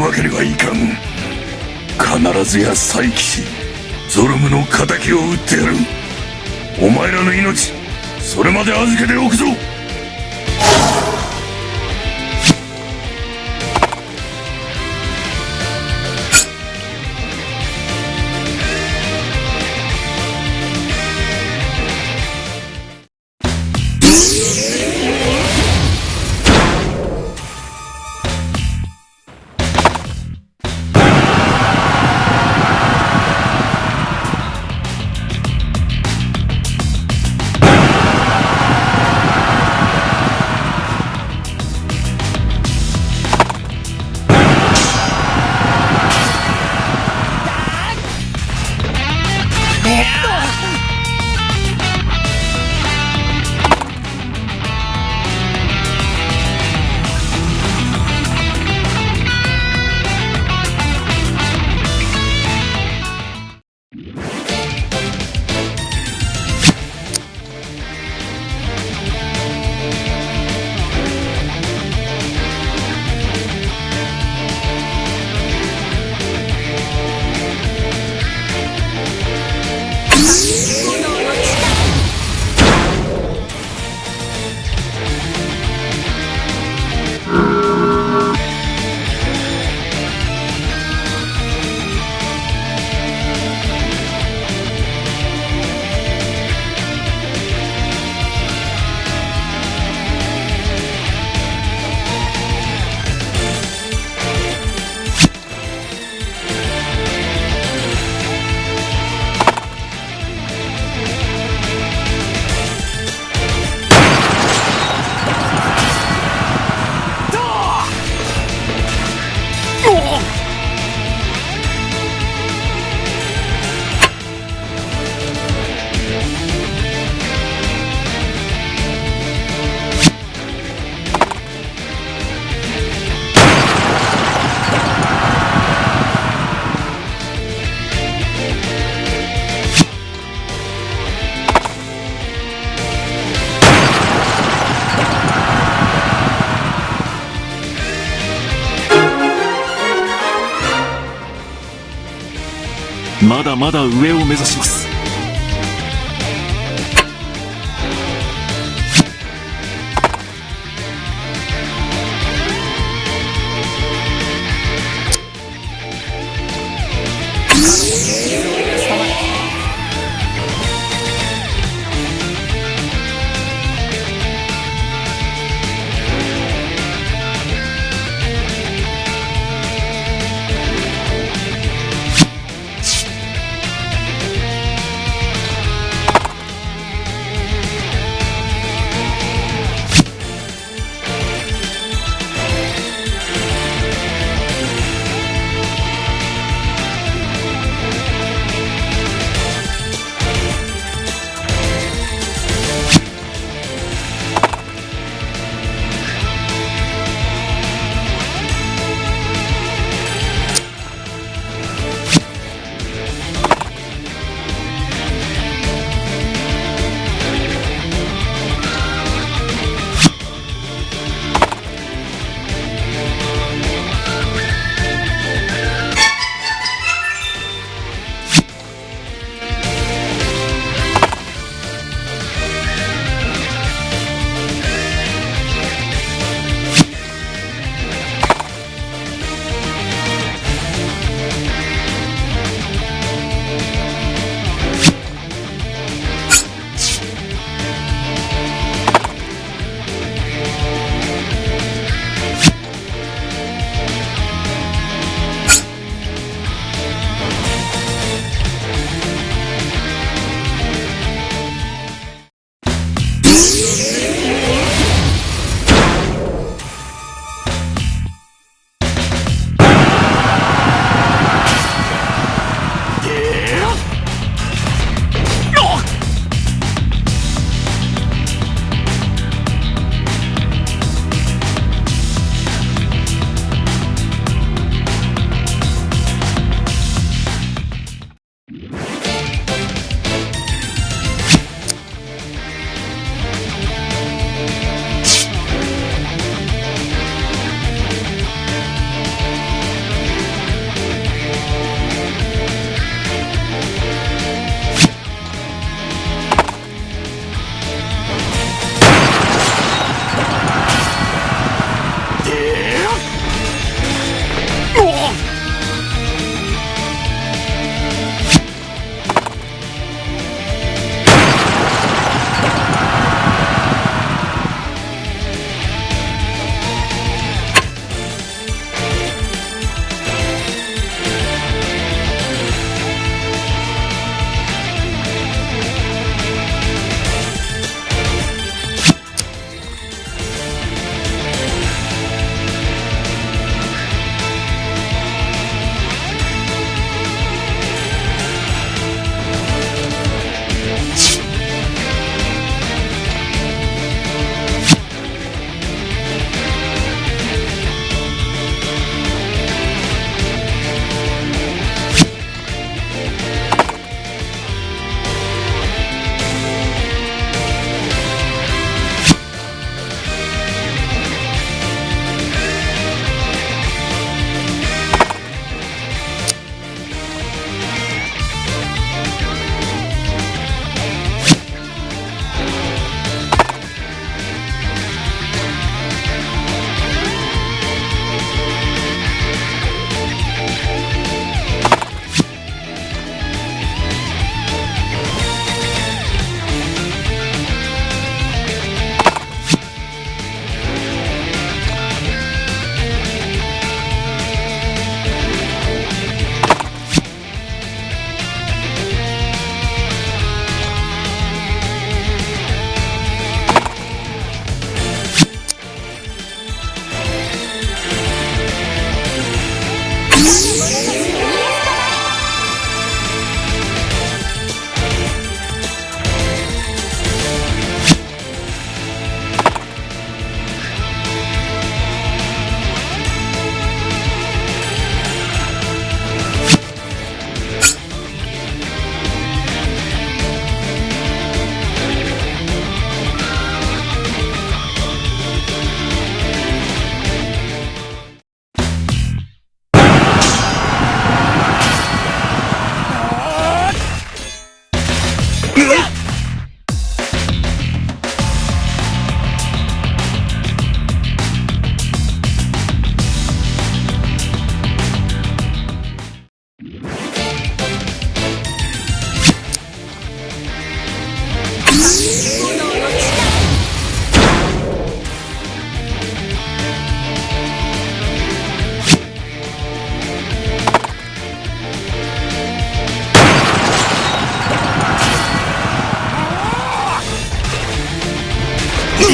わけにはいかん。必ずや再起しゾルムの仇を討ってやる。お前らの命それまで預けておくぞ。まだまだ上を目指します。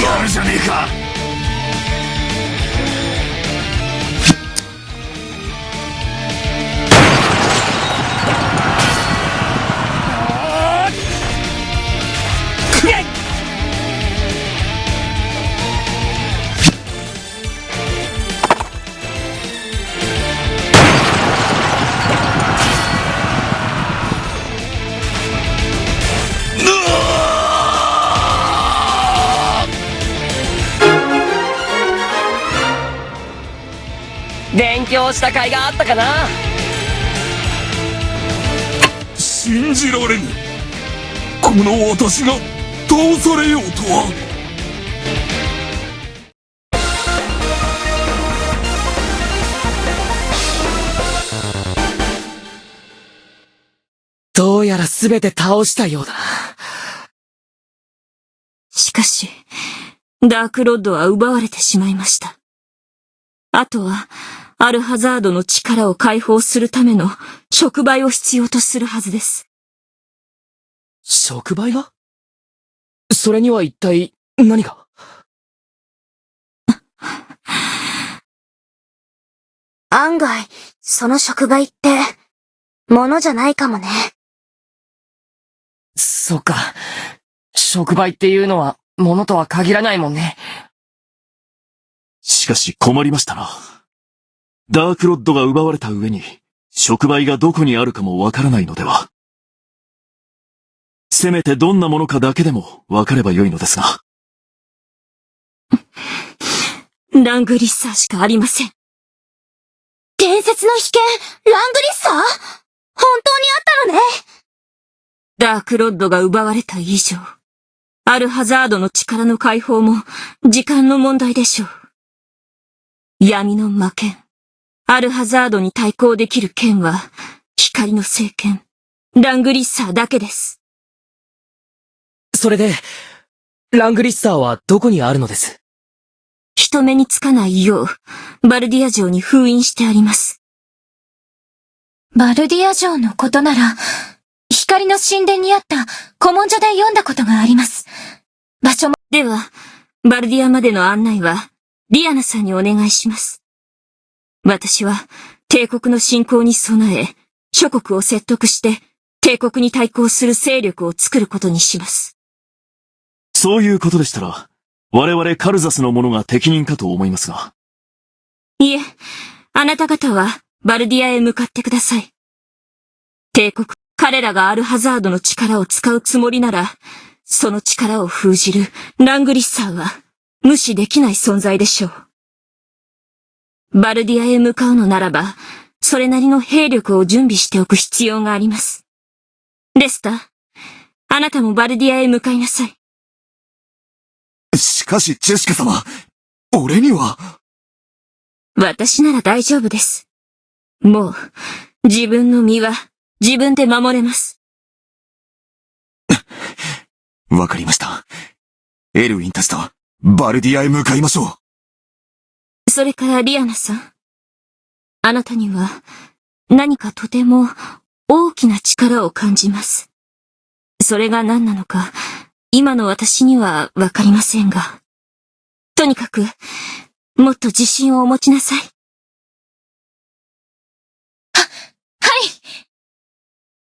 やるじゃねえか。勉強した甲斐があったかな。信じられぬ。この私が倒されようとは。どうやらすべて倒したようだな。しかし、ダークロッドは奪われてしまいました。あとは、アルハザードの力を解放するための触媒を必要とするはずです。触媒が？それには一体何が？案外、その触媒って、物じゃないかもね。そっか。触媒っていうのは、物とは限らないもんね。しかし困りましたな。ダークロッドが奪われた上に、触媒がどこにあるかもわからないのでは。せめてどんなものかだけでもわかればよいのですが。ラングリッサーしかありません。伝説の秘剣、ラングリッサー？本当にあったのね。ダークロッドが奪われた以上、アルハザードの力の解放も時間の問題でしょう。闇の魔剣、アルハザードに対抗できる剣は、光の聖剣、ラングリッサーだけです。それで、ラングリッサーはどこにあるのです？人目につかないよう、バルディア城に封印してあります。バルディア城のことなら、光の神殿にあった古文書で読んだことがあります。場所も。では、バルディアまでの案内は、リアナさんにお願いします。私は、帝国の侵攻に備え、諸国を説得して、帝国に対抗する勢力を作ることにします。そういうことでしたら、我々カルザスの者が適任かと思いますが。いえ、あなた方は、バルディアへ向かってください。帝国、彼らがアルハザードの力を使うつもりなら、その力を封じるラングリッサーは、無視できない存在でしょう。バルディアへ向かうのならば、それなりの兵力を準備しておく必要があります。レスター、あなたもバルディアへ向かいなさい。しかし、ジェシカ様、俺には。私なら大丈夫です。もう、自分の身は自分で守れます。わかりました。エルウィンたちとバルディアへ向かいましょう。それからリアナさん。あなたには何かとても大きな力を感じます。それが何なのか、今の私にはわかりませんが。とにかく、もっと自信をお持ちなさい。